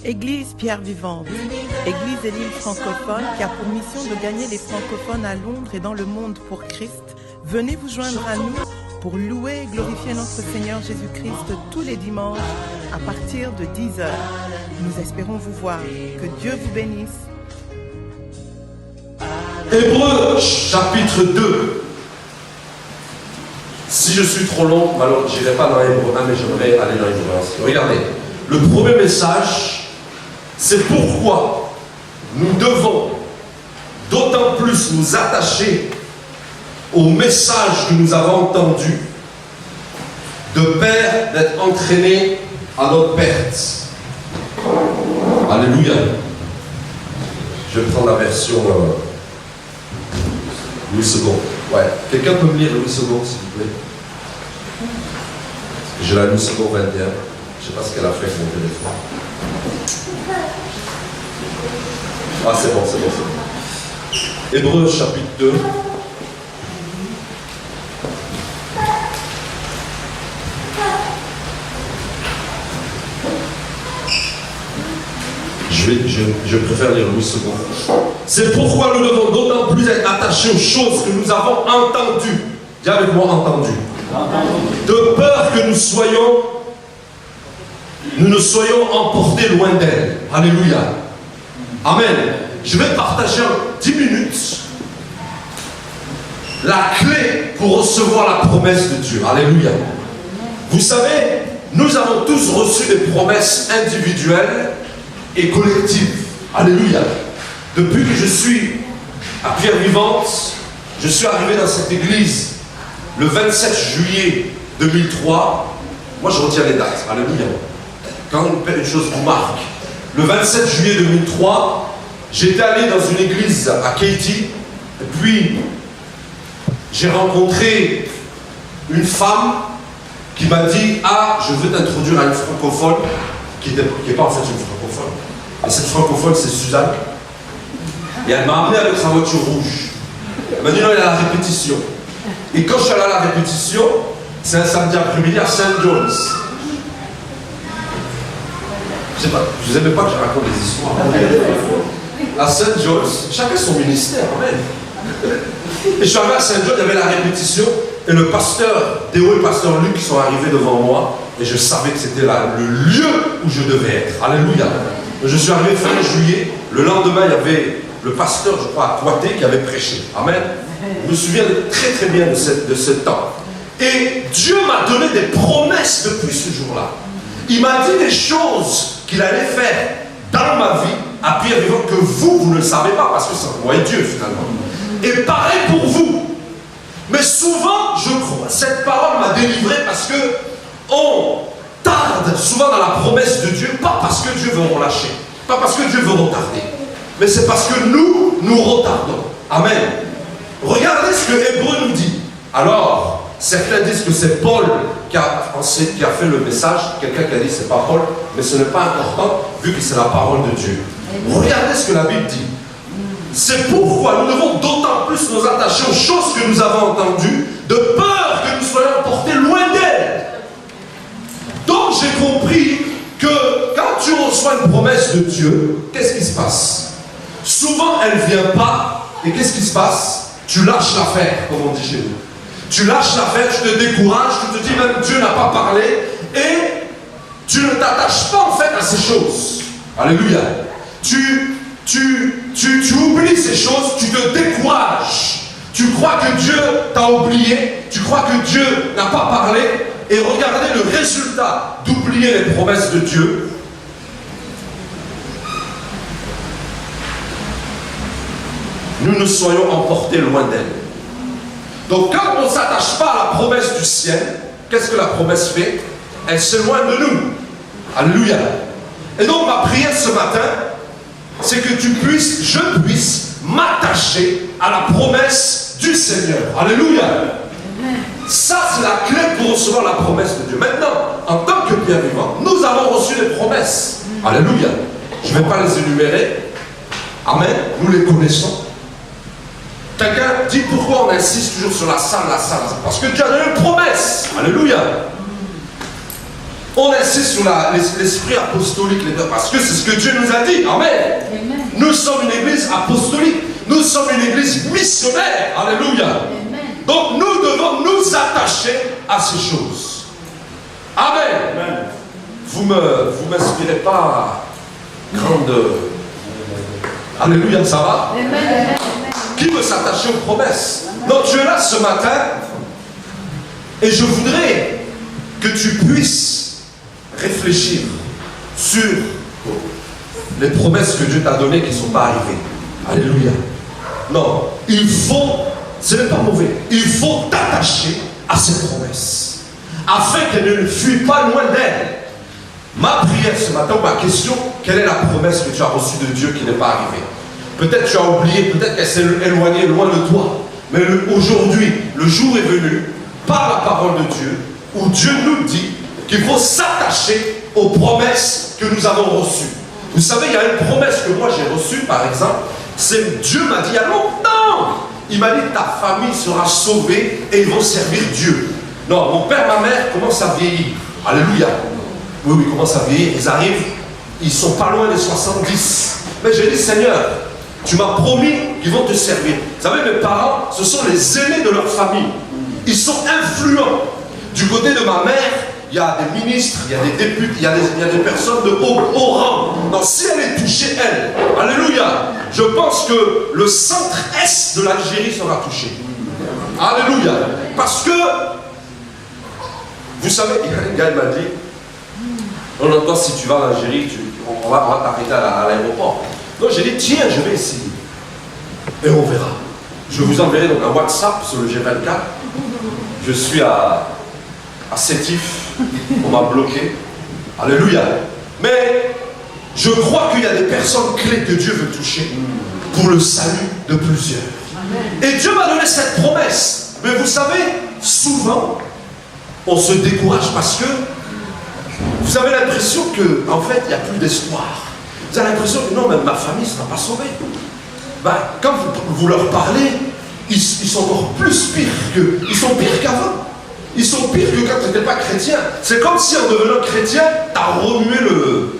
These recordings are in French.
Église Pierre Vivante, Église de l'île francophone qui a pour mission de gagner les francophones à Londres et dans le monde pour Christ. Venez vous joindre à nous pour louer et glorifier notre Seigneur Jésus-Christ tous les dimanches à partir de 10h. Nous espérons vous voir. Que Dieu vous bénisse. Hébreux chapitre 2. Si je suis trop long, alors je n'irai pas dans Hébreux 1, mais j'aimerais aller dans Hébreux 1. Regardez, le premier message, c'est pourquoi nous devons d'autant plus nous attacher au message que nous avons entendu, de peur d'être entraînés à notre perte. Alléluia. Je vais prendre la version Louis II. Ouais. Quelqu'un peut me lire Louis II, s'il vous plaît? J'ai la Louis II 21. Je ne sais pas ce qu'elle a fait avec mon téléphone. Ah, c'est bon, c'est bon, c'est bon. Hébreux chapitre 2. Je préfère lire Louis II. C'est pourquoi nous devons d'autant plus être attachés aux choses que nous avons entendues. Dis avec moi, entendu. De peur que nous ne soyons emportés loin d'elle. Alléluia. Amen. Je vais partager en 10 minutes la clé pour recevoir la promesse de Dieu. Alléluia. Vous savez, nous avons tous reçu des promesses individuelles et collectives. Alléluia. Depuis que je suis à Pierre Vivante, je suis arrivé dans cette église le 27 juillet 2003. Moi, je retiens les dates. Alléluia. Quand une chose vous marque. Le 27 juillet 2003, j'étais allé dans une église à Katy. Et puis, j'ai rencontré une femme qui m'a dit « Ah, je veux t'introduire à une francophone qui n'est pas en fait une francophone. Et cette francophone, c'est Suzanne. Et elle m'a amené avec sa voiture rouge. Elle m'a dit « Non, il y a la répétition. » Et quand je suis allé à la répétition, c'est un samedi après-midi à St. John's. Je sais pas, vous n'aimez pas que je raconte des histoires. À St. John's, chacun son ministère, amen. Et je suis arrivé à St. John's, il y avait la répétition, et le pasteur Théo et le pasteur Luc sont arrivés devant moi, et je savais que c'était là le lieu où je devais être. Alléluia. Je suis arrivé fin juillet, le lendemain, il y avait le pasteur, je crois, à Poitiers, qui avait prêché. Amen. Je me souviens très très bien de ce temps. Et Dieu m'a donné des promesses depuis ce jour-là. Il m'a dit des choses qu'il allait faire dans ma vie à Pierre Vivant que vous ne le savez pas parce que c'est moi et Dieu finalement. Et pareil pour vous. Mais souvent, je crois, cette parole m'a délivré parce que on tarde souvent dans la promesse de Dieu, pas parce que Dieu veut relâcher, pas parce que Dieu veut retarder, mais c'est parce que nous retardons. Amen. Regardez ce que Hébreux nous dit. Alors, certains disent que c'est Paul qui a fait le message, quelqu'un qui a dit c'est pas Paul, mais ce n'est pas important vu que c'est la parole de Dieu. Regardez ce que la Bible dit. C'est pourquoi nous devons d'autant plus nous attacher aux choses que nous avons entendues, de peur que nous soyons emportés loin d'elles. Donc j'ai compris que quand tu reçois une promesse de Dieu, qu'est-ce qui se passe? Souvent elle ne vient pas, et qu'est-ce qui se passe? Tu lâches l'affaire, comme on dit chez nous. Tu lâches l'affaire, tu te décourages, tu te dis même Dieu n'a pas parlé, et tu ne t'attaches pas en fait à ces choses. Alléluia. Tu oublies ces choses, tu te décourages. Tu crois que Dieu t'a oublié, tu crois que Dieu n'a pas parlé, et regardez le résultat d'oublier les promesses de Dieu. Nous ne soyons emportés loin d'elle. Donc quand on ne s'attache pas à la promesse du ciel, qu'est-ce que la promesse fait? Elle s'éloigne de nous. Alléluia. Et donc ma prière ce matin, c'est que je puisse m'attacher à la promesse du Seigneur. Alléluia. Ça c'est la clé pour recevoir la promesse de Dieu. Maintenant, en tant que Pierre Vivant, nous avons reçu des promesses. Alléluia. Je ne vais pas les énumérer. Amen. Nous les connaissons. Quelqu'un dit pourquoi on insiste toujours sur la salle, la salle. Parce que Dieu a donné une promesse. Alléluia. On insiste sur l'esprit apostolique, parce que c'est ce que Dieu nous a dit. Amen. Amen. Nous sommes une église apostolique. Nous sommes une église missionnaire. Alléluia. Amen. Donc nous devons nous attacher à ces choses. Amen. Amen. Vous m'inspirez pas grande... Alléluia, ça va? Amen. Qui veut s'attacher aux promesses? Donc tu es là ce matin et je voudrais que tu puisses réfléchir sur les promesses que Dieu t'a données qui ne sont pas arrivées. Alléluia. Non, il faut, ce n'est pas mauvais, il faut t'attacher à ces promesses afin qu'elles ne fuient pas loin d'elles. Ma prière ce matin, ma question, quelle est la promesse que tu as reçue de Dieu qui n'est pas arrivée? Peut-être tu as oublié, peut-être qu'elle s'est éloignée loin de toi. Mais aujourd'hui, le jour est venu, par la parole de Dieu, où Dieu nous dit qu'il faut s'attacher aux promesses que nous avons reçues. Vous savez, il y a une promesse que moi j'ai reçue, par exemple, c'est Dieu m'a dit il y a longtemps, il m'a dit ta famille sera sauvée et ils vont servir Dieu. Non, mon père, ma mère commencent à vieillir. Alléluia. Oui, commencent à vieillir, ils arrivent, ils sont pas loin des 70. Mais j'ai dit, Seigneur, tu m'as promis qu'ils vont te servir. Vous savez, mes parents, ce sont les aînés de leur famille. Ils sont influents. Du côté de ma mère, il y a des ministres, il y a des députés, il y a des personnes de haut rang. Donc si elle est touchée, elle, alléluia, je pense que le centre-est de l'Algérie sera touché. Alléluia. Parce que, vous savez, un gars m'a dit, on entend si tu vas en Algérie, on va t'arrêter à l'aéroport. Donc j'ai dit, tiens, je vais essayer. Et on verra. Je vous enverrai donc un WhatsApp sur le G24. Je suis à Sétif. On m'a bloqué. Alléluia. Mais je crois qu'il y a des personnes clés que Dieu veut toucher pour le salut de plusieurs. Et Dieu m'a donné cette promesse. Mais vous savez, souvent, on se décourage parce que vous avez l'impression qu'en fait, il n'y a plus d'espoir. Vous avez l'impression que non, même ma famille ne sera pas sauvée. Ben, quand vous leur parlez, ils sont encore plus pires ils sont pires qu'avant. Ils sont pires que quand tu n'étais pas chrétien. C'est comme si en devenant chrétien, tu as remué le...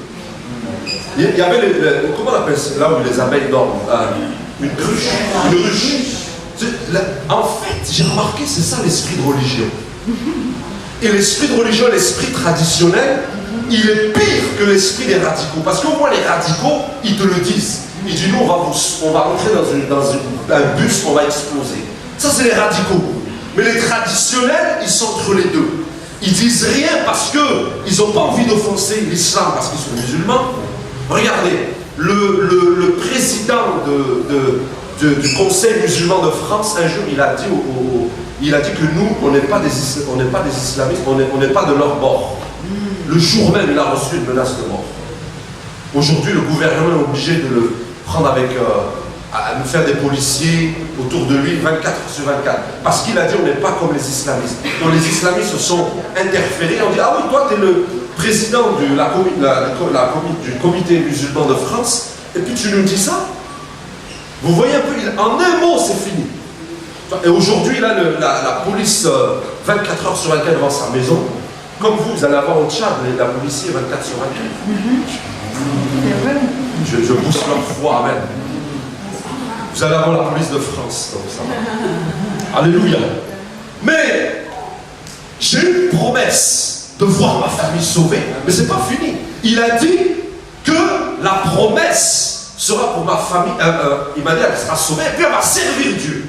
Il y avait comment on appelle ça, là où les abeilles dorment? Une ruche. Une ruche. En fait, j'ai remarqué, c'est ça l'esprit de religion. Et l'esprit de religion, l'esprit traditionnel, il est pire que l'esprit des radicaux. Parce qu'au moins les radicaux, ils te le disent. Ils disent, nous, on va rentrer dans un bus, on va exploser. Ça, c'est les radicaux. Mais les traditionnels, ils sont entre les deux. Ils disent rien parce qu'ils n'ont pas envie d'offenser l'islam parce qu'ils sont musulmans. Regardez, le président du Conseil musulman de France, un jour, il a dit que nous, on n'est pas des islamistes, on n'est pas de leur bord. Le jour même, il a reçu une menace de mort. Aujourd'hui, le gouvernement est obligé de le prendre avec... à nous faire des policiers autour de lui 24/24. Parce qu'il a dit on n'est pas comme les islamistes. Donc les islamistes se sont interférés. On dit ah oui, toi tu es le président du comité musulman de France et puis tu nous dis ça. Vous voyez un peu, en un mot c'est fini. Et aujourd'hui là, la police 24h/24 devant sa maison. Comme vous allez avoir au Tchad la policier 24/24. Je pousse leur foi, amen. Vous allez avoir la police de France, donc ça va. Alléluia. Mais j'ai une promesse de voir ma famille sauvée, mais c'est pas fini. Il a dit que la promesse sera pour ma famille. Il m'a dit qu'elle sera sauvée et puis elle va servir Dieu.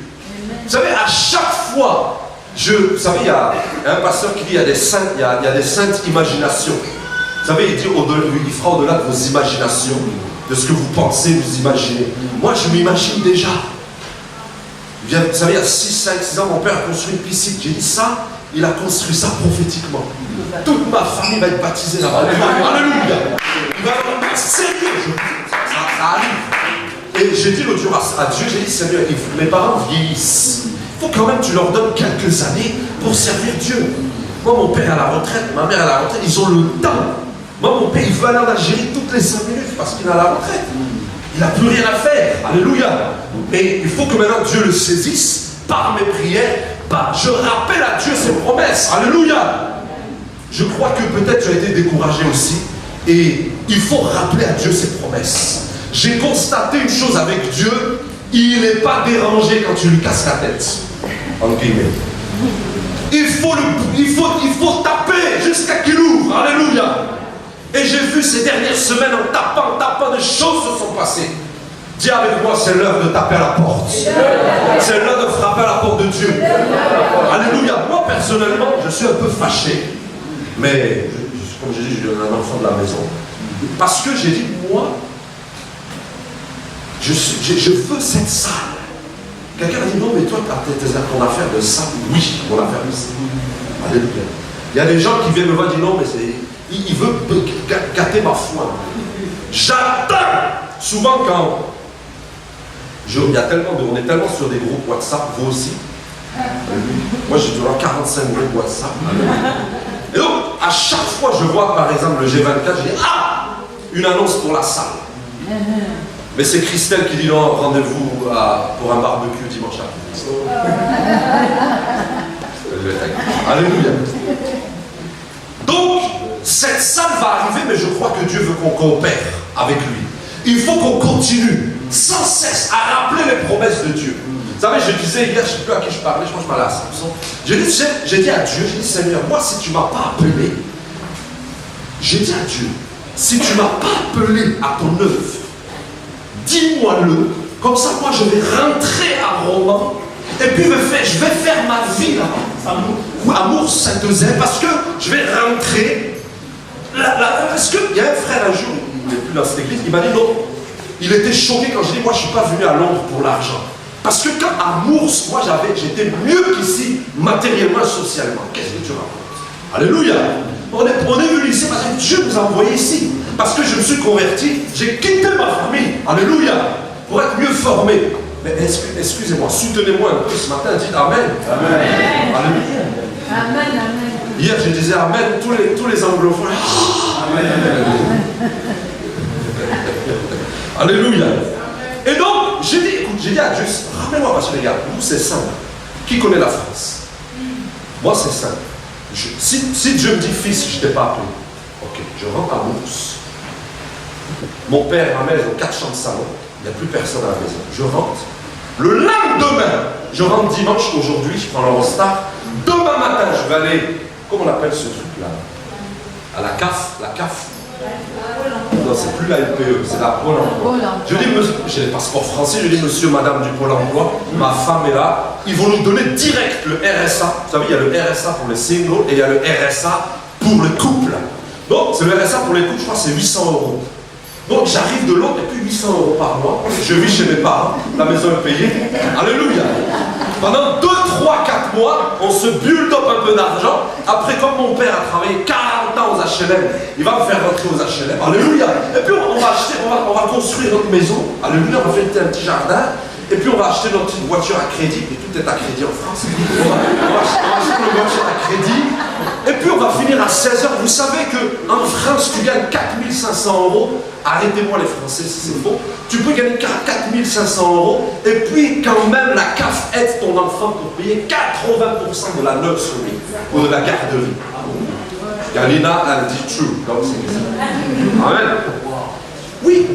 Vous savez, à chaque fois, vous savez, il y a un pasteur qui dit il y a des saintes imaginations. Vous savez, il dit il fera au-delà de vos imaginations. De ce que vous pensez, vous imaginez. Moi, je m'imagine déjà. Vous savez, il y a 6 ans, mon père a construit une piscine. J'ai dit ça, il a construit ça prophétiquement. Toute ma famille va être baptisée là-bas. Alléluia. Il va avoir un sérieux. Ça arrive. Et j'ai dit l'autre jour à Dieu, j'ai dit, Seigneur, mes parents vieillissent. Il faut quand même que tu leur donnes quelques années pour servir Dieu. Moi, mon père est à la retraite, ma mère est à la retraite, ils ont le temps. Moi, mon père, il veut aller en Algérie toutes les 5 minutes parce qu'il est à la retraite. Il n'a plus rien à faire. Alléluia. Et il faut que maintenant Dieu le saisisse par mes prières. Je rappelle à Dieu ses promesses. Alléluia. je crois que peut-être tu as été découragé aussi. Et il faut rappeler à Dieu ses promesses. J'ai constaté une chose avec Dieu, il n'est pas dérangé quand tu lui casses la tête. En guillemets. Il faut taper jusqu'à qu'il ouvre. Alléluia. Et j'ai vu ces dernières semaines en tapant, des choses se sont passées. Dis avec moi, c'est l'heure de taper à la porte. C'est l'heure de frapper à la porte de Dieu. Alléluia. Moi, personnellement, je suis un peu fâché. Mais, comme j'ai dit, je suis un enfant de la maison. Parce que j'ai dit, moi, je veux cette salle. Quelqu'un a dit, non, mais toi, tu as ton affaire de salle. Oui, mon affaire de salle. Alléluia. Il y a des gens qui viennent me voir et disent, non, mais il veut gâter ma foi. J'attends. Souvent, quand on est tellement sur des groupes WhatsApp, vous aussi. Moi, j'ai toujours 45 groupes WhatsApp. Et donc, à chaque fois que je vois, par exemple, le G24, je dis, ah, une annonce pour la salle. Mais c'est Christelle qui dit, non, rendez-vous pour un barbecue dimanche après. Alléluia. Donc, cette salle va arriver, mais je crois que Dieu veut qu'on coopère avec lui. Il faut qu'on continue sans cesse à rappeler les promesses de Dieu. Vous savez, je disais hier, je ne sais plus à qui je parlais, je crois que je parlais à Samson. J'ai dit à Dieu, j'ai dit, Seigneur, moi, si tu ne m'as pas appelé, j'ai dit à Dieu, si tu ne m'as pas appelé à ton œuvre, dis-moi-le, comme ça, moi, je vais rentrer à Rome, et puis je vais faire ma vie là-bas, Amour Saint-Eusèbe, parce que je vais rentrer. Parce qu'il y a un frère un jour, il n'est plus dans cette église, il m'a dit non. Il était choqué quand j'ai dit, moi, je ne suis pas venu à Londres pour l'argent. Parce que quand à Mours, moi, j'étais mieux qu'ici, matériellement et socialement. Qu'est-ce que tu racontes? Alléluia. On est venu ici parce que Dieu nous a envoyés ici. Parce que je me suis converti, j'ai quitté ma famille. Alléluia. Pour être mieux formé. Mais excusez-moi, soutenez-moi un peu ce matin, dites Amen. Amen. Alléluia. Amen, amen. Hier, je disais Amen, tous les anglophones. Amen. Alléluia. Et donc, j'ai dit à Dieu, rappelez-moi parce que les gars, vous c'est simple. Qui connaît la France? Moi c'est simple. Si Dieu me dit fils, je ne t'ai pas appelé. Ok, je rentre à Mousse. Mon père et ma mère ont 4 chambres de salon. Il n'y a plus personne à la maison. Je rentre. Le lendemain, je rentre dimanche, aujourd'hui, je prends l'Eurostar. Demain matin, je vais aller, comment on appelle ce truc-là? À la CAF. La CAF. Non, c'est plus la LPE, c'est la Pôle emploi. Je dis, j'ai le passeport français, je dis, monsieur, madame du Pôle emploi, ma femme est là, ils vont nous donner direct le RSA. Vous savez, il y a le RSA pour les singles et il y a le RSA pour le couple. Donc, c'est le RSA pour les couples, je crois que c'est 800 €. Donc, j'arrive de Londres et puis 800 € par mois. Je vis chez mes parents, la maison est payée. Alléluia. Pendant 2, 3, 4 mois, on se build up un peu d'argent. Après, comme mon père a travaillé 40 ans aux HLM, il va me faire rentrer aux HLM. Alléluia. Et puis, on va construire notre maison. Alléluia, on va faire un petit jardin. Et puis, on va acheter notre petite voiture à crédit. Et tout est à crédit en France. On va acheter une voiture à crédit. Et puis, on va finir à 16 h. Vous savez qu'en France, tu gagnes 4 500 €. Arrêtez-moi les Français si c'est faux. Tu peux gagner 4 500 €. Et puis, quand même, la CAF aide ton enfant pour payer 80% de la nursery ou de la garderie. Galina, elle dit true. Comme c'est. Amen. Oui.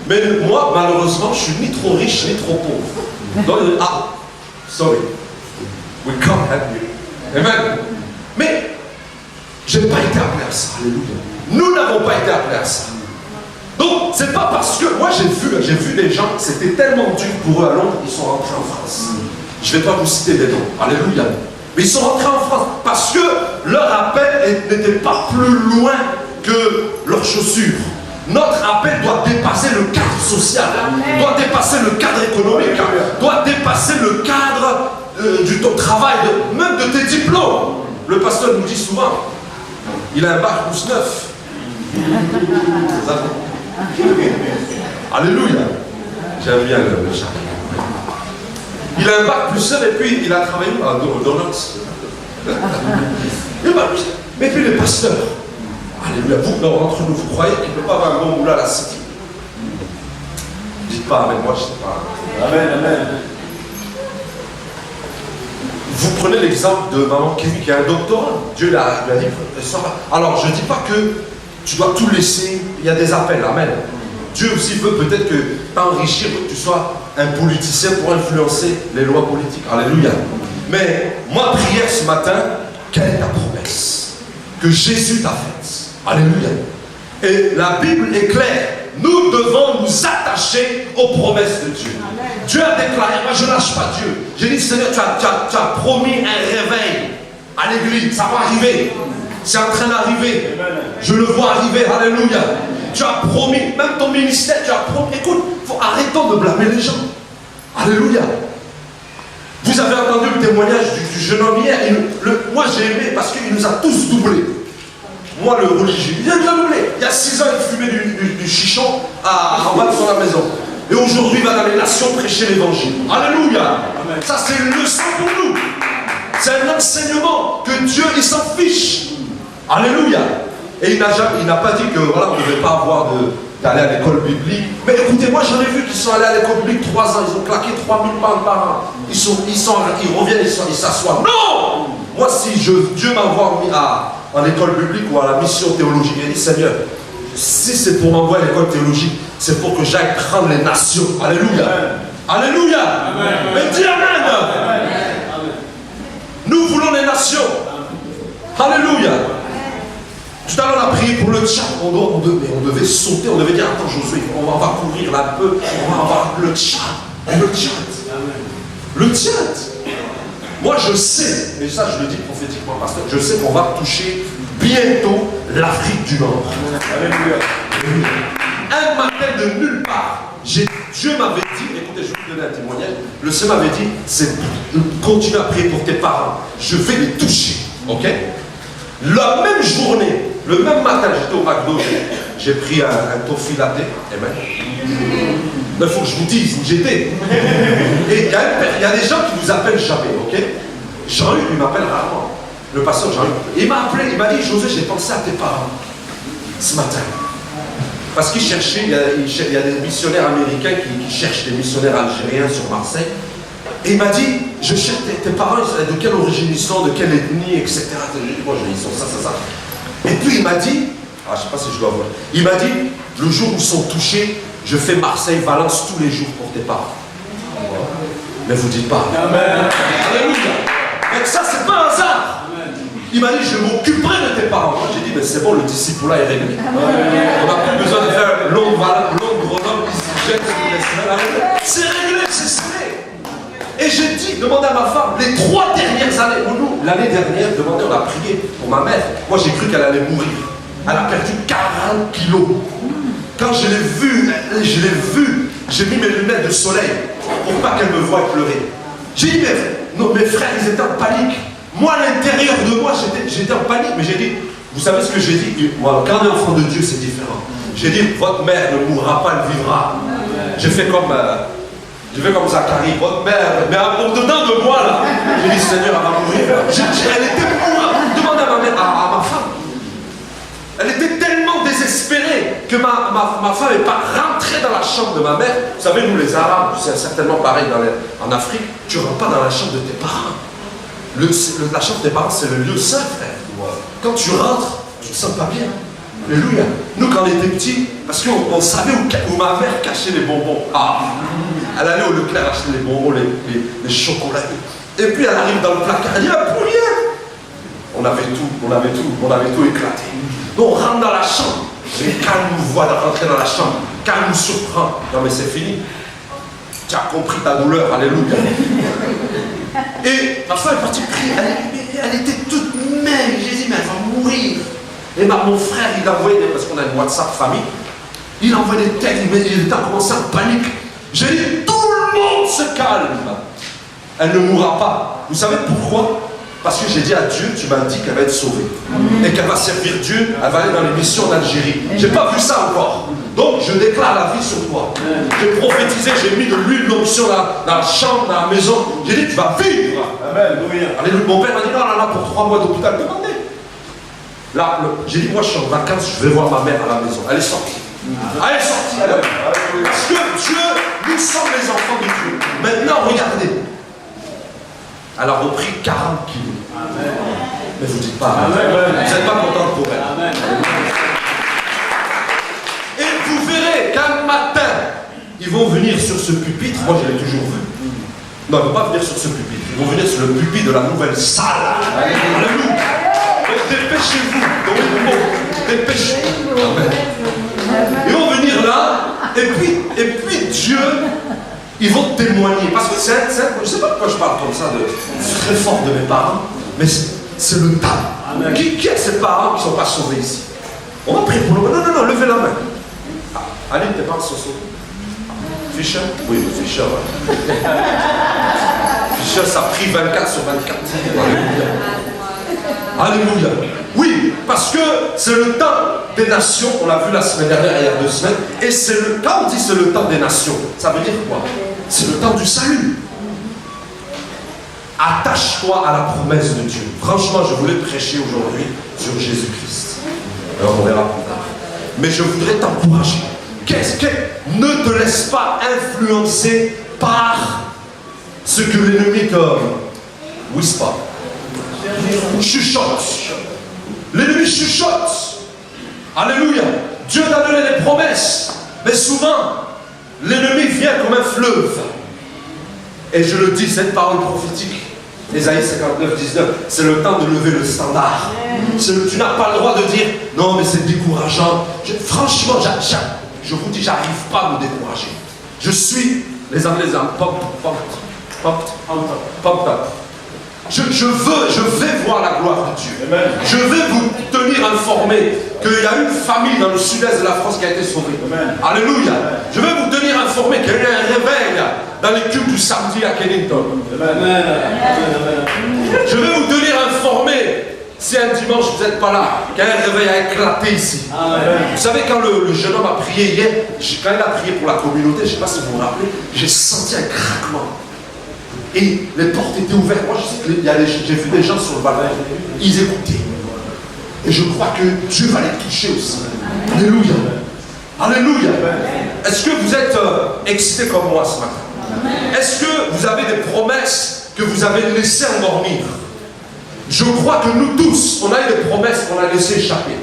Mais moi, malheureusement, je suis ni trop riche ni trop pauvre. Donc, sorry. We can't help you. Amen. Mais, je n'ai pas été appelé à ça. Alléluia. Nous n'avons pas été appelés à ça. Donc, c'est pas parce que, moi j'ai vu des gens, c'était tellement dur pour eux à Londres, ils sont rentrés en France. Je ne vais pas vous citer des noms. Alléluia. Mais ils sont rentrés en France parce que leur appel n'était pas plus loin que leurs chaussures. Notre appel doit dépasser le cadre social, doit dépasser le cadre économique, doit dépasser le cadre ton travail, même de tes diplômes. Le pasteur nous dit souvent, il a un bac plus 9. Alléluia. J'aime bien le chat. Il a un bac plus 9 et puis il a travaillé à Donuts. Mais puis le pasteur. Alléluia. Vous, entre nous, vous croyez qu'il ne peut pas avoir un bon boulot à la cité? Dites pas, mais moi je ne sais pas. Amen, amen. Vous prenez l'exemple de maman Kevin qui a un doctorat. Dieu lui a dit, alors je ne dis pas que tu dois tout laisser, il y a des appels, amen. Dieu aussi veut peut-être que t'enrichir, que tu sois un politicien pour influencer les lois politiques. Alléluia. Mais moi, prière ce matin, quelle est ta promesse que Jésus t'a faite? Alléluia. Et la Bible est claire. Nous devons nous attacher aux promesses de Dieu. Amen. Dieu a déclaré, moi je ne lâche pas Dieu. J'ai dit, Seigneur, tu as promis un réveil à l'église. Ça va arriver. C'est en train d'arriver. Je le vois arriver. Alléluia. Tu as promis, même ton ministère, tu as promis. Écoute, arrêtons de blâmer les gens. Alléluia. Vous avez entendu le témoignage du jeune homme hier. Moi j'ai aimé parce qu'il nous a tous doublés. Moi le religieux, il a doublé. Il y a 6 ans, il fumait du chichon en bas de son maison. Et aujourd'hui, il va dans les nations prêcher l'évangile. Alléluia. Amen. Ça c'est une leçon pour nous. C'est un enseignement que Dieu, il s'en fiche. Alléluia. Et il n'a pas dit que voilà, on ne devait pas avoir d'aller à l'école biblique. Mais écoutez, moi j'en ai vu qui sont allés à l'école biblique 3 ans, ils ont claqué 3000 balles par an. Ils reviennent, ils s'assoient. Non! Moi, si Dieu m'envoie en école biblique ou à la mission théologique, il dit, Seigneur, si c'est pour m'envoyer à l'école théologique, c'est pour que j'aille prendre les nations. Alléluia. Amen. Alléluia. Amen. Mais dis Amen. Amen. Nous voulons les nations. Alléluia. Tout à l'heure, on a prié pour le Tchad. On devait sauter, on devait dire, attends Josué, on va courir là un peu, on va avoir le Tchad. Le Tchad. Le Tchad. Moi je sais, et ça je le dis prophétiquement, pasteur, je sais qu'on va toucher bientôt l'Afrique du Nord. Alléluia. Un matin de nulle part, Dieu m'avait dit, écoutez, je vais vous donner un témoignage, le Seigneur m'avait dit, c'est continue à prier pour tes parents, je vais les toucher, ok? La même journée, le même matin, j'étais au McDo, j'ai pris un tofu latte, amen. Il faut que je vous dise où j'étais. Et il y a des gens qui vous appellent jamais, ok? Jean-Hugues, il m'appelle rarement. Le pasteur Jean-Hugues. Il m'a appelé, il m'a dit, José, j'ai pensé à tes parents ce matin. Parce qu'il cherchait, il y a des missionnaires américains qui cherchent des missionnaires algériens sur Marseille. Et il m'a dit, je cherche tes parents, de quelle origine ils sont, de quelle ethnie, etc. Moi, ils sont ça. Et puis il m'a dit, je ne sais pas si je dois voir, il m'a dit, le jour où ils sont touchés, je fais Marseille-Valence tous les jours pour tes parents. Mais vous dites pas. Amen. Alléluia. Mais ça, c'est pas un hasard. Amen. Il m'a dit, je m'occuperai de tes parents. Moi, j'ai dit, mais c'est bon, le disciple-là est réglé. On n'a plus besoin de faire Londres, ici, c'est réglé, c'est serré. Et j'ai dit, demandez à ma femme, les 3 dernières années, nous, l'année dernière, demandez, on a prié pour ma mère. Moi, j'ai cru qu'elle allait mourir. Elle a perdu 40 kilos. Quand je l'ai vue, j'ai mis mes lunettes de soleil pour pas qu'elle me voie pleurer. J'ai dit, mes frères, ils étaient en panique. Moi, à l'intérieur de moi, j'étais en panique. Mais j'ai dit, vous savez ce que j'ai dit? Moi, quand on est enfant de Dieu, c'est différent. J'ai dit, votre mère ne mourra pas, elle vivra. J'ai fait comme Zacharie, votre mère, mais au-dedans de moi, là, j'ai dit, Seigneur, elle va mourir. Elle était mourante. Demandez à ma femme. Elle était tellement désespérée que ma femme n'est pas rentrée dans la chambre de ma mère. Vous savez, nous les Arabes, c'est certainement pareil en Afrique, tu ne rentres pas dans la chambre de tes parents. La chambre de tes parents, c'est le lieu saint, frère. Quand tu rentres, tu ne te sens pas bien. Alléluia. Nous, quand on était petits, parce qu'on savait où ma mère cachait les bonbons. Elle allait au Leclerc acheter les bonbons, les chocolats. Et puis elle arrive dans le placard, elle dit, ah, pour rien. On avait tout éclaté. Donc on rentre dans la chambre. Et quand elle nous voit rentrer dans la chambre, quand elle nous surprend, non mais c'est fini. Tu as compris ta douleur, alléluia. Et ma femme est partie prier, elle était toute maigre. J'ai dit, mais elle va mourir. Et mon frère, il a envoyé, parce qu'on a une WhatsApp famille, il a envoyé des textes, il était commencé en panique. J'ai dit, tout le monde se calme. Elle ne mourra pas. Vous savez pourquoi? Parce que j'ai dit à Dieu, tu m'as dit qu'elle va être sauvée. Et qu'elle va servir Dieu, elle va aller dans les missions d'Algérie. Je n'ai pas vu ça encore. Donc je déclare la vie sur toi. J'ai prophétisé, j'ai mis de l'huile d'onction dans la chambre, dans la maison. J'ai dit, tu vas vivre. Amen. Alléluia. Mon père m'a dit, non, là, pour 3 mois d'hôpital. Demandez. Là, j'ai dit, moi je suis en vacances, je vais voir ma mère à la maison. Elle est sortie. Elle est sortie. Parce que Dieu, nous sommes les enfants de Dieu. Maintenant, regardez. Elle a repris 40 kilos. Amen. Mais vous ne dites pas. Amen. Vous n'êtes pas content pour elle. Amen. Et vous verrez qu'un matin, ils vont venir sur ce pupitre. Moi, je l'ai toujours vu. Non, ils ne vont pas venir sur ce pupitre. Ils vont venir sur le pupitre de la nouvelle salle. Alléluia. Donc, dépêchez-vous. Dépêchez-vous. Amen. Ils vont venir là. Et puis Dieu, ils vont témoigner. Parce que je ne sais pas pourquoi je parle comme ça très fort de mes parents, mais c'est le temps. Qui est ces parents qui ne sont pas sauvés ici? On va prier pour le... Non, levez la main. Aline, tes parents sont sauvés? Fischer? Oui, Fischer. Ouais. Fischer, ça prie 24 sur 24. Alléluia. Alléluia. Oui, parce que c'est le temps des nations. On l'a vu la semaine dernière, il y a 2 semaines. Et quand on dit c'est le temps des nations, ça veut dire quoi? C'est le temps du salut. Attache-toi à la promesse de Dieu. Franchement, je voulais prêcher aujourd'hui sur Jésus-Christ. Alors on verra plus tard. Mais je voudrais t'encourager. Ne te laisse pas influencer par ce que l'ennemi te whisper. Chuchote. L'ennemi chuchote. Alléluia. Dieu t'a donné des promesses. Mais souvent, l'ennemi vient comme un fleuve. Et je le dis, cette parole prophétique. Ésaïe 59, 19. C'est le temps de lever le standard. Tu n'as pas le droit de dire, non mais c'est décourageant. Franchement, je vous dis, j'arrive pas à me décourager. Je suis, les Anglais disent, pumped up. Je vais voir la gloire de Dieu. Amen. Je vais vous tenir informé qu'il y a une famille dans le sud-est de la France qui a été sauvée. Amen. Alléluia. Amen. Je vais vous tenir informé qu'il y a eu un réveil dans les cultes du samedi à Kennington. Amen. Je vais vous tenir informé, si un dimanche vous n'êtes pas là, qu'un réveil a éclaté ici. Amen. Vous savez, quand le jeune homme a prié hier, quand il a prié pour la communauté, je ne sais pas si vous vous rappelez, j'ai senti un craquement. Et les portes étaient ouvertes. Moi, je sais que j'ai vu des gens sur le balcon. Ils écoutaient. Et je crois que Dieu va les toucher aussi. Alléluia. Alléluia. Est-ce que vous êtes excités comme moi ce matin? Est-ce que vous avez des promesses que vous avez laissées endormir? Je crois que nous tous, on a eu des promesses qu'on a laissées échapper.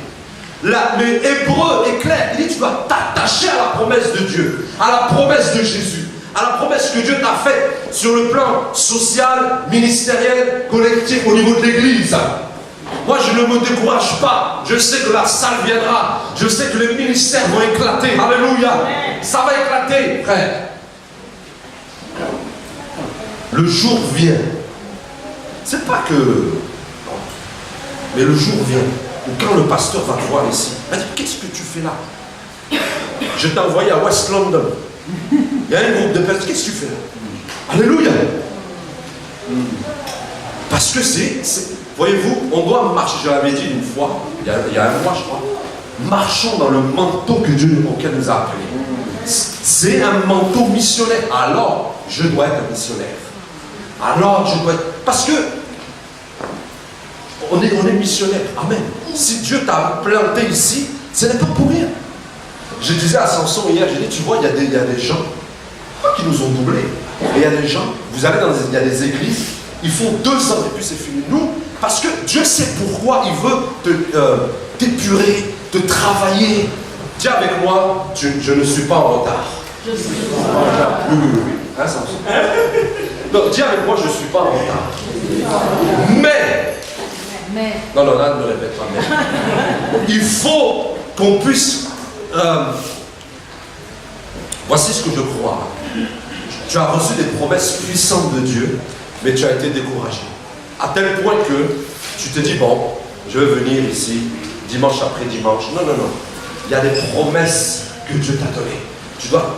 L'Hébreu est clair. Il dit, tu dois t'attacher à la promesse de Dieu, à la promesse de Jésus, à la promesse que Dieu t'a faite sur le plan social, ministériel, collectif, au niveau de l'Église. Moi, je ne me décourage pas. Je sais que la salle viendra. Je sais que les ministères vont éclater. Alléluia. Ça va éclater, frère. Le jour vient. C'est pas que... Mais le jour vient où quand le pasteur va te voir ici, il va dire, qu'est-ce que tu fais là? Je t'ai envoyé à West London. Il y a un groupe de personnes, qu'est-ce que tu fais là? Alléluia. Parce que voyez-vous, on doit marcher, je l'avais dit une fois, il y a un mois je crois, marchons dans le manteau que Dieu auquel nous a appelés. C'est un manteau missionnaire, alors je dois être un missionnaire. Alors je dois être... Parce que on est missionnaire, amen. Si Dieu t'a planté ici, ce n'est pas pour rien. Je disais à Samson hier, j'ai dit, tu vois, il y a des gens qui nous ont doublés. Et il y a des gens, vous allez il y a des églises, ils font 2 ans et puis c'est fini. Nous, parce que Dieu sait pourquoi il veut t'épurer, te travailler. Dis avec moi, je ne suis pas en retard. Je suis en retard. Oui. Hein, Samson? Donc, dis avec moi, je ne suis pas en retard. Mais. Non, là, ne me répète pas. Mais. Il faut qu'on puisse... voici ce que je crois. Tu as reçu des promesses puissantes de Dieu, mais tu as été découragé. À tel point que tu te dis, bon, je vais venir ici, dimanche après dimanche. Non. Il y a des promesses que Dieu t'a données. Tu dois...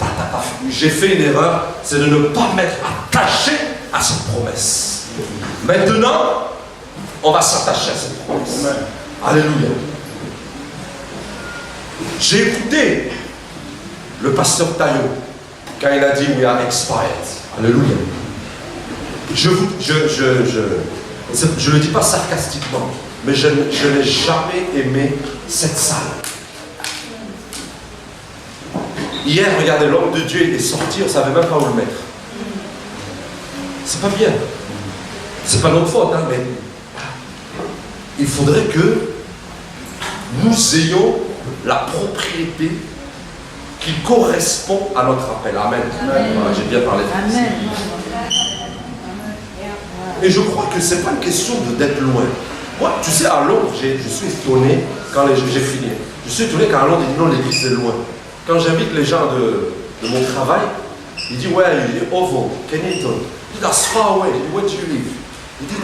J'ai fait une erreur, c'est de ne pas m'être attaché à cette promesse. Maintenant, on va s'attacher à cette promesse. Amen. Alléluia. J'ai écouté le pasteur Taillot quand il a dit we are expired. Alléluia. Je ne le dis pas sarcastiquement, mais je n'ai jamais aimé cette salle. Hier, regardez, l'homme de Dieu est sorti, on ne savait même pas où le mettre. C'est pas bien. c'est pas notre faute, hein, mais il faudrait que nous ayons la propriété qui correspond à notre appel. Amen. Voilà, j'ai bien parlé. Amen. Et je crois que ce n'est pas une question d'être loin. Moi, tu sais, à Londres, je suis étonné quand j'ai fini. Je suis étonné quand à Londres, ils disent non, l'église est loin. Quand j'invite les gens de mon travail, ils disent ouais, il est Oval, Kennington. Ils disent that's far away. Je dis where do you live?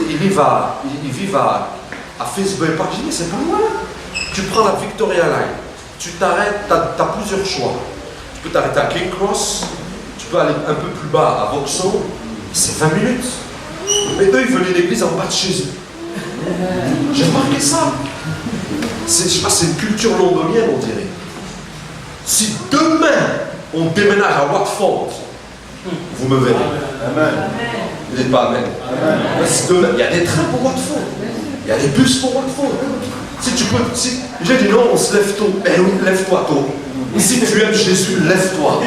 Ils vivent à Finsbury Park. Je dis mais c'est pas loin. Tu prends la Victoria Line, tu t'arrêtes, tu as plusieurs choix. Tu peux t'arrêter à King Cross, tu peux aller un peu plus bas à Vauxhall, c'est 20 minutes. Mais eux, ils veulent une église en bas de chez eux. J'ai remarqué ça. Je sais pas, c'est une culture londonienne, on dirait. Si demain, on déménage à Watford, vous me verrez. Amen. Vous n'êtes pas amen. Si demain, il y a des trains pour Watford. Il y a des bus pour Watford. Si tu peux, j'ai dit non, on se lève tôt. Ben oui, lève-toi tôt. Et si tu aimes Jésus, lève-toi.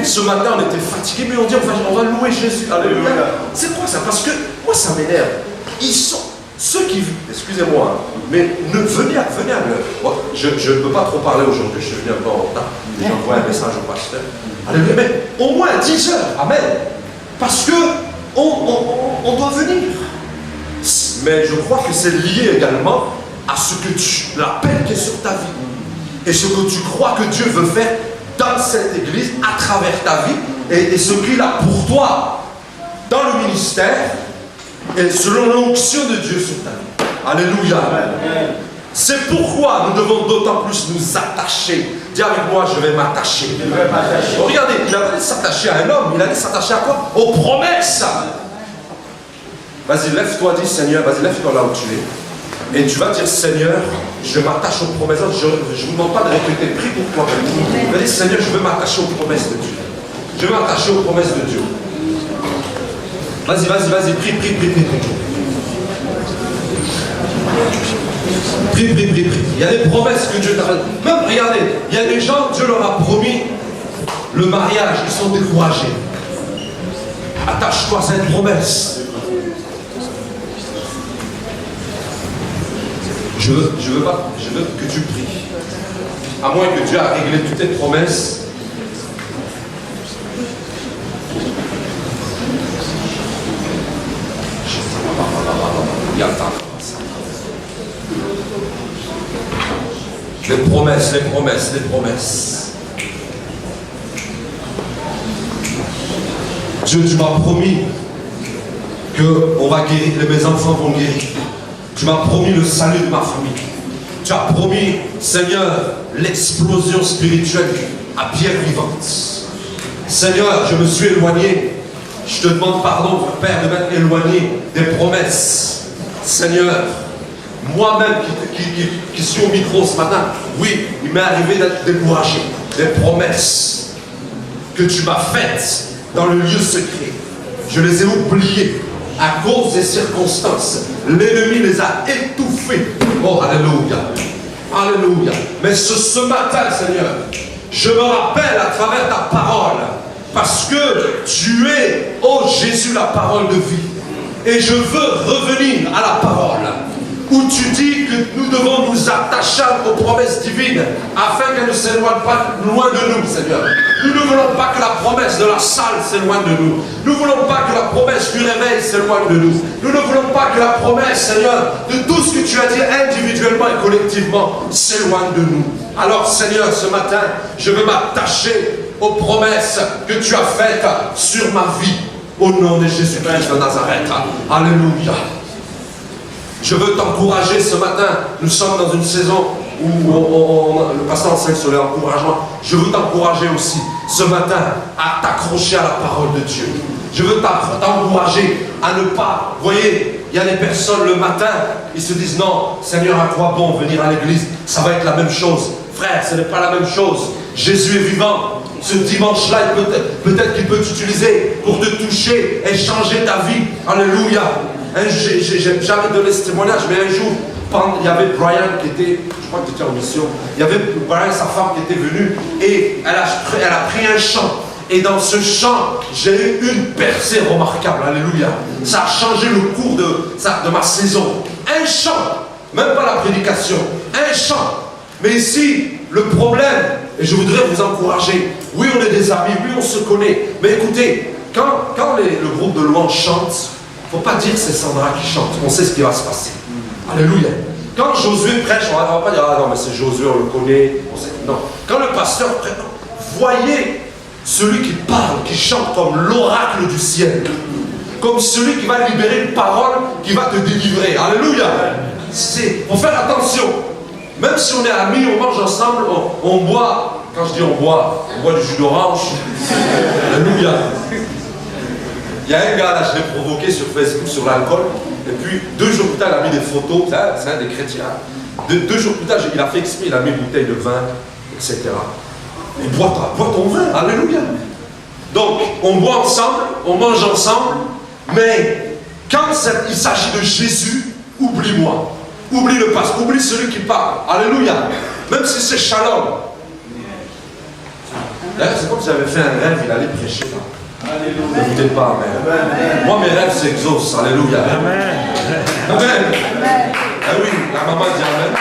Ce matin, on était fatigués, mais on dit on va louer Jésus. Alléluia. C'est quoi ça? Parce que moi, ça m'énerve. Ils sont ceux qui vivent, excusez-moi, mais venez à l'heure. Bon, je ne peux pas trop parler aujourd'hui, je suis venu un peu en retard. J'envoie un message au pasteur. Alléluia. Mais au moins à 10 heures. Amen. Parce que on doit venir. Mais je crois que c'est lié également à ce que l'appel qui est sur ta vie et ce que tu crois que Dieu veut faire dans cette église à travers ta vie et ce qu'il a pour toi dans le ministère et selon l'onction de Dieu sur ta vie. Alléluia. Amen. C'est pourquoi nous devons d'autant plus nous attacher. Dis avec moi, je vais m'attacher. Regardez, il a dit s'attacher à un homme, il a dit s'attacher à quoi? Aux promesses. Vas-y, lève-toi, dis Seigneur, vas-y, lève-toi là où tu es. Et tu vas dire, Seigneur, je m'attache aux promesses. Je ne vous demande pas de répéter, prie pour toi-même. Vas-y, Seigneur, je veux m'attacher aux promesses de Dieu. Je veux m'attacher aux promesses de Dieu. Vas-y, prie. Prie. Il y a des promesses que Dieu t'a faites. Même, regardez, il y a des gens, Dieu leur a promis le mariage, ils sont découragés. Attache-toi à cette promesse. Je veux que tu pries. À moins que Dieu a réglé toutes tes promesses. Les promesses. Dieu, tu m'as promis que on va guérir, mes enfants vont guérir. Tu m'as promis le salut de ma famille. Tu as promis, Seigneur, l'explosion spirituelle à pierre vivante. Seigneur, je me suis éloigné. Je te demande pardon, Père, de m'être éloigné des promesses. Seigneur, moi-même qui suis au micro ce matin, oui, il m'est arrivé d'être découragé. Des promesses que tu m'as faites dans le lieu secret. Je les ai oubliées. À cause des circonstances, l'ennemi les a étouffés. Oh, alléluia. Alléluia. Mais ce matin, Seigneur, je me rappelle à travers ta parole, parce que tu es, oh Jésus, la parole de vie. Et je veux revenir à la parole, où tu dis que nous devons nous attacher aux promesses divines, afin qu'elles ne s'éloignent pas loin de nous, Seigneur. Nous ne voulons pas que la promesse de la salle s'éloigne de nous. Nous ne voulons pas que la promesse du réveil s'éloigne de nous. Nous ne voulons pas que la promesse, Seigneur, de tout ce que tu as dit individuellement et collectivement s'éloigne de nous. Alors, Seigneur, ce matin, je veux m'attacher aux promesses que tu as faites sur ma vie. Au nom de Jésus-Christ de Nazareth. Alléluia. Je veux t'encourager ce matin. Nous sommes dans une saison où le pasteur enseigne sur l'encouragement. Je veux t'encourager aussi ce matin à t'accrocher à la parole de Dieu. Je veux t'encourager à ne pas... Vous voyez, il y a des personnes le matin, ils se disent non, Seigneur, à quoi bon venir à l'église? Ça va être la même chose. Frère, ce n'est pas la même chose. Jésus est vivant. Ce dimanche-là, peut-être qu'il peut t'utiliser pour te toucher et changer ta vie. Alléluia. J'ai jamais donné ce témoignage, mais un jour, il y avait Brian qui était, je crois que tu étais en mission, il y avait Brian, sa femme qui était venue, et elle a pris un chant. Et dans ce chant, j'ai eu une percée remarquable. Alléluia. Ça a changé le cours de ma saison. Un chant, même pas la prédication, un chant. Mais ici, le problème, et je voudrais vous encourager, oui, on est des amis, oui, on se connaît, mais écoutez, quand le groupe de louange chante, il ne faut pas dire que c'est Sandra qui chante, on sait ce qui va se passer. Alléluia. Quand Josué prêche, on ne va pas dire, ah non, mais c'est Josué, on le connaît, on sait. Non. Quand le pasteur prêche, voyez celui qui parle, qui chante comme l'oracle du ciel, comme celui qui va libérer une parole qui va te délivrer. Alléluia. Il faut faire attention. Même si on est amis, on mange ensemble, on boit. Quand je dis on boit du jus d'orange. Alléluia. Il y a un gars là, je l'ai provoqué sur Facebook sur l'alcool. Et puis 2 jours plus tard, il a mis des photos. C'est un des chrétiens. 2 jours plus tard, il a fait exprès, il a mis une bouteille de vin, etc. Et bois ton vin. Alléluia. Donc, on boit ensemble, on mange ensemble. Mais quand il s'agit de Jésus, oublie-moi. Oublie le passé, oublie celui qui parle. Alléluia. Même si c'est Shalom. C'est comme si j'avais fait un rêve, il allait prêcher là. Alléluia. Ne dites pas amen. Moi, mes rêves s'exaucent. Alléluia. Amen. Amen. Ah oui, la maman dit amen.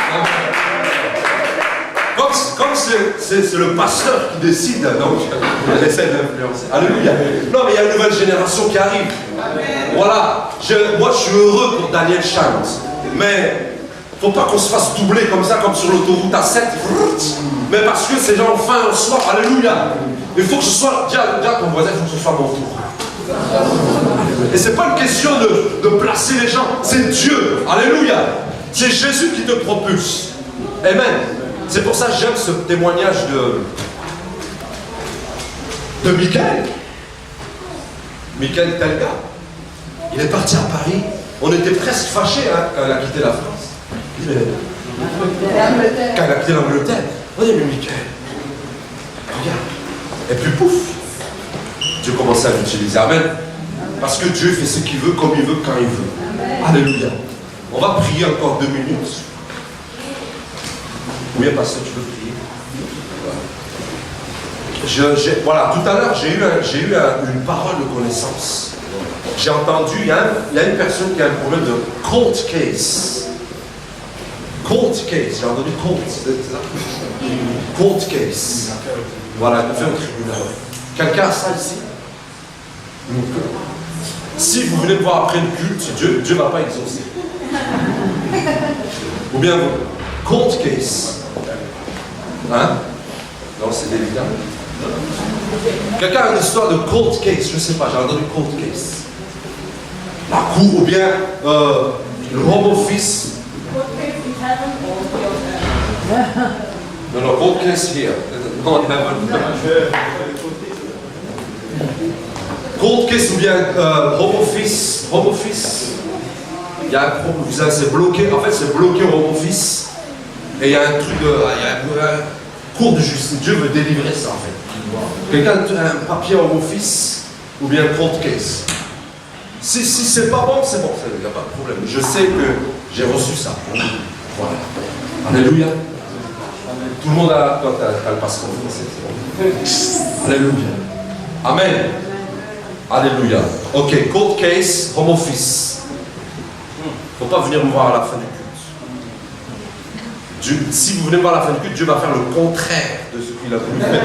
Comme c'est le pasteur qui décide, donc elle essaie d'influencer. Alléluia. Non, mais il y a une nouvelle génération qui arrive. Voilà. Moi, je suis heureux pour Daniel chante. Mais il ne faut pas qu'on se fasse doubler comme ça, comme sur l'autoroute A7. Mais parce que ces gens ont faim au soir. Alléluia. Il faut que ce soit, dis à ton voisin, il faut que ce soit mon tour. Et ce n'est pas une question de placer les gens, c'est Dieu. Alléluia. C'est Jésus qui te propulse. Amen. C'est pour ça que j'aime ce témoignage de Michael. Michael Telga. Il est parti à Paris. On était presque fâchés quand il a quitté la France. Quand il a quitté l'Angleterre. On dit, mais Michael, regarde. Et puis pouf, Dieu commençait à l'utiliser. Amen. Parce que Dieu fait ce qu'il veut, comme il veut, quand il veut. Alléluia. On va prier encore 2 minutes. Oui, pasteur, tu veux prier? Voilà, tout à l'heure, j'ai eu une parole de connaissance. J'ai entendu, il y a une personne qui a un problème de court case. Court case, j'ai entendu court. Court case. Voilà, il fait un tribunal. Quelqu'un a ça ici? Si vous venez me voir après le culte, Dieu ne va pas exaucer. Ou bien court case. Hein? Non, c'est évident. Quelqu'un a une histoire de court case, je ne sais pas, j'ai entendu court case. La cour ou bien le home office. No, court case here. Not heaven. Court case ou bien home office. Home office. Il y a un problème, c'est bloqué. En fait, c'est bloqué au home office. Et il y a un truc il y a un cours de justice. Dieu veut délivrer ça en fait. Quelqu'un a un papier home office ou bien court case. Si c'est pas bon, c'est bon, il n'y a pas de problème. Je sais que j'ai reçu ça. Voilà. Alléluia. Tout le monde a le passeport français. Alléluia. Amen. Alléluia. Ok, court case, home office. Il ne faut pas venir me voir à la fin du culte. Dieu, si vous venez me voir à la fin du culte, Dieu va faire le contraire de ce qu'il a voulu faire.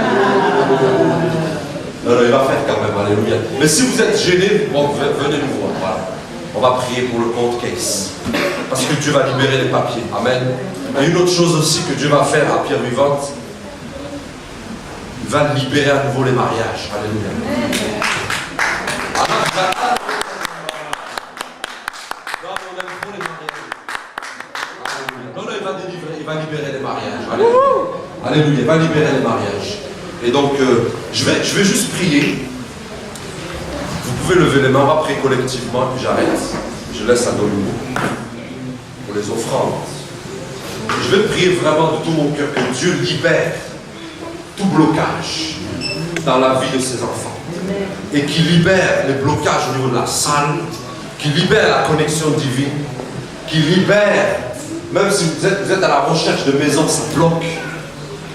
Non, il va faire quand même, alléluia. Mais si vous êtes gêné, bon, venez nous voir. Voilà. On va prier pour le court case. Parce que Dieu va libérer les papiers. Amen. Et une autre chose aussi que Dieu va faire à Pierre Vivante, il va libérer à nouveau les mariages. Alléluia. Non, il va délivrer, il va libérer les mariages. Alléluia. Alléluia, il va libérer les mariages. Et donc, je vais juste prier. Vous pouvez lever les mains, on va prier collectivement, puis j'arrête. Je laisse à Dolou pour les offrandes. Je vais prier vraiment de tout mon cœur que Dieu libère tout blocage dans la vie de ses enfants. Et qu'il libère les blocages au niveau de la salle, qu'il libère la connexion divine, qu'il libère, même si vous êtes à la recherche de maison, ça bloque.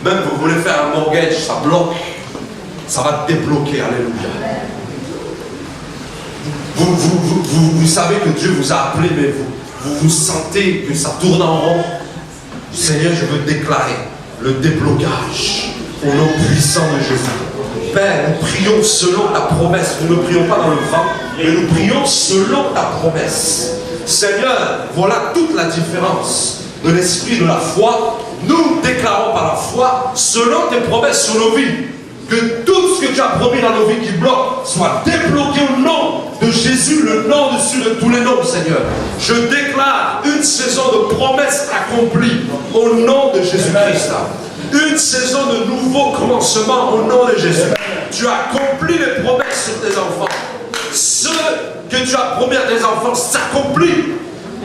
Même vous voulez faire un mortgage, ça bloque. ça va débloquer. Alléluia. Vous savez que Dieu vous a appelé, mais vous sentez que ça tourne en rond. Seigneur, je veux déclarer le déblocage au nom puissant de Jésus. Père, nous prions selon ta promesse. Nous ne prions pas dans le vent, mais nous prions selon ta promesse. Seigneur, voilà toute la différence de l'esprit de la foi. Nous déclarons par la foi, selon tes promesses sur nos vies, que tout ce que tu as promis dans nos vies qui bloque soit débloqué au nom de Jésus, le nom dessus de tous les noms, Seigneur. Je déclare une saison de promesses accomplies au nom de Jésus-Christ. Une saison de nouveaux commencements au nom de Jésus. Tu as accompli les promesses sur tes enfants. Ce que tu as promis à tes enfants s'accomplit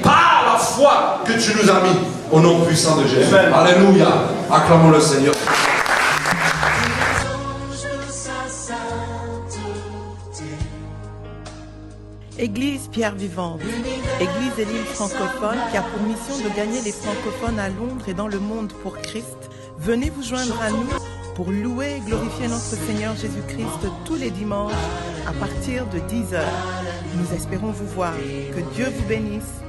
par la foi que tu nous as mis au nom puissant de Jésus. Amen. Alléluia. Acclamons le Seigneur. Église Pierre Vivante, Église et l'île francophone qui a pour mission de gagner les francophones à Londres et dans le monde pour Christ, venez vous joindre à nous pour louer et glorifier notre Seigneur Jésus-Christ tous les dimanches à partir de 10h. Nous espérons vous voir. Que Dieu vous bénisse.